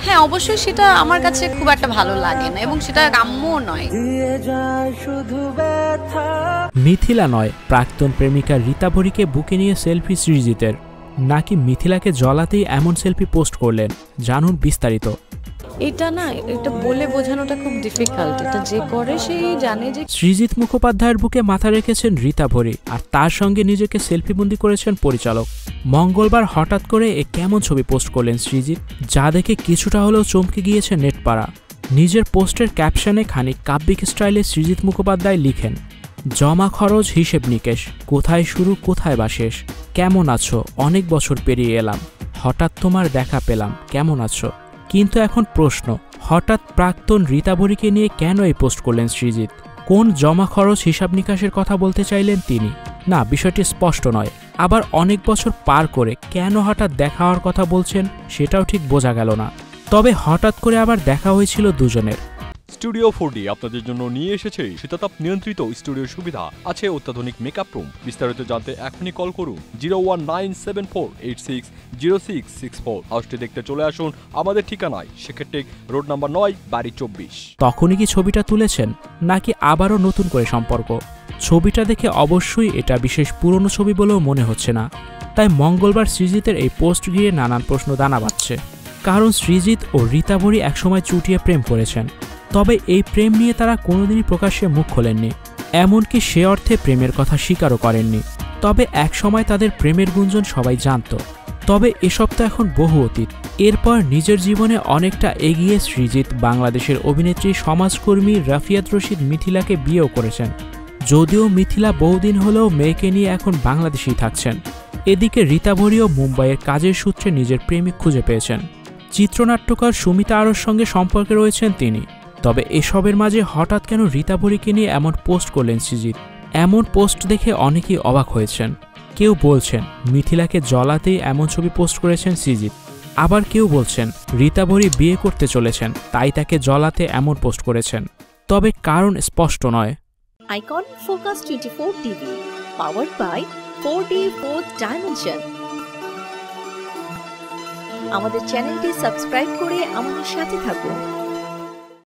হ্যাঁ, অবশ্যই সেটা আমার কাছে খুব একটা ভালো লাগে না এবং সেটা কাম্যও নয়। মিথিলা নয়, প্রাক্তন প্রেমিকা রীতা ভরিকে বুকে নিয়ে সেলফি সৃজিতের, নাকি মিথিলাকে জ্বলাতেই এমন সেলফি পোস্ট করলেন? জানুন বিস্তারিত। এটা বলে বোঝানোটা খুব ডিফিকাল্ট। এটা যে করে সেই জানে যে। সৃজিত মুখোপাধ্যায়ের বুকে মাথা রেখেছেন রীতা ভরি, আর তার সঙ্গে নিজেকে সেলফিবন্দি করেছেন পরিচালক। মঙ্গলবার হঠাৎ করে কেমন ছবি পোস্ট করলেন সৃজিত, যা দেখে কিছুটা হলেও চমকে গিয়েছে নেটপাড়া। নিজের পোস্টের ক্যাপশনে খানিক কাব্যিক স্টাইলে সৃজিত মুখোপাধ্যায় লিখেন, জমা খরচ হিসেব নিকেশ, কোথায় শুরু কোথায় বা শেষ, কেমন আছো, অনেক বছর পেরিয়ে এলাম, হঠাৎ তোমার দেখা পেলাম, কেমন আছো। কিন্তু এখন প্রশ্ন, হঠাৎ প্রাক্তন রীতা ভরিকে নিয়ে কেন এই পোস্ট করলেন সৃজিত? কোন জমা খরচ হিসাব নিকাশের কথা বলতে চাইলেন তিনি? না, বিষয়টি স্পষ্ট নয়। আবার অনেক বছর পার করে কেন হঠাৎ দেখা হওয়ার কথা বলছেন সেটাও ঠিক বোঝা গেল না। তবে হঠাৎ করে আবার দেখা হয়েছিল দুজনের। স্টুডিও 4D আপনাদের জন্য নিয়ে এসেছে শীতাতাপ নিয়ন্ত্রিত স্টুডিও সুবিধা, আছে অত্যাধুনিক মেকআপ রুম। বিস্তারিত জানতে এখনই কল করুন 01974860664। হাউসটি দেখতে চলে আসুন আমাদের ঠিকানায়, সেক্ষেত্রে রোড নাম্বার 9, বাড়ি 24। তখনই কি ছবিটা তুলেছেন, নাকি আবারও নতুন করে সম্পর্ক? ছবিটা দেখে অবশ্যই এটা বিশেষ পুরনো ছবি বলেও মনে হচ্ছে না। তাই মঙ্গলবার সৃজিতের এই পোস্ট ঘিরে নানান প্রশ্ন দানা বাঁধছে। কারণ সৃজিত ও রীতা ভরি একসময় চুটিয়ে প্রেম করেছেন, তবে এই প্রেম নিয়ে তারা কোনোদিনই প্রকাশ্যে মুখ খোলেননি, এমনকি সে অর্থে প্রেমের কথা স্বীকারও করেননি। তবে একসময় তাদের প্রেমের গুঞ্জন সবাই জানত। তবে এসব তো এখন বহু অতীত। এরপর নিজের জীবনে অনেকটা এগিয়ে সৃজিত বাংলাদেশের অভিনেত্রী সমাজকর্মী রাফিয়াত রশিদ মিথিলাকে বিয়েও করেছেন। যদিও মিথিলা বহুদিন হলেও মেয়েকে নিয়ে এখন বাংলাদেশেই থাকছেন। এদিকে রীতা ভরিও মুম্বাইয়ের কাজের সূত্রে নিজের প্রেমিক খুঁজে পেয়েছেন। চিত্রনাট্যকার সুমিতা আরোর সঙ্গে সম্পর্কে রয়েছেন তিনি। তবে এসবের মাঝে হঠাৎ কেন রীতা ভরিকে নিয়ে এমন পোস্ট করলেন সৃজিত? এমন পোস্ট দেখে অনেকেই অবাক হয়েছেন। কেউ বলছেন মিথিলাকে জ্বলাতেই এমন ছবি পোস্ট করেছেন সৃজিত, আবার কেউ বলছেন রীতা ভরি বিয়ে করতে চলেছেন তাই তাকে জ্বলাতে এমন পোস্ট করেছেন। তবে কারণ স্পষ্ট নয়। Icon focus 24 TV, powered by 4D Fourth Dimension। আমাদের চ্যানেলটি সাবস্ক্রাইব করে আমাদের সাথে থাকুন।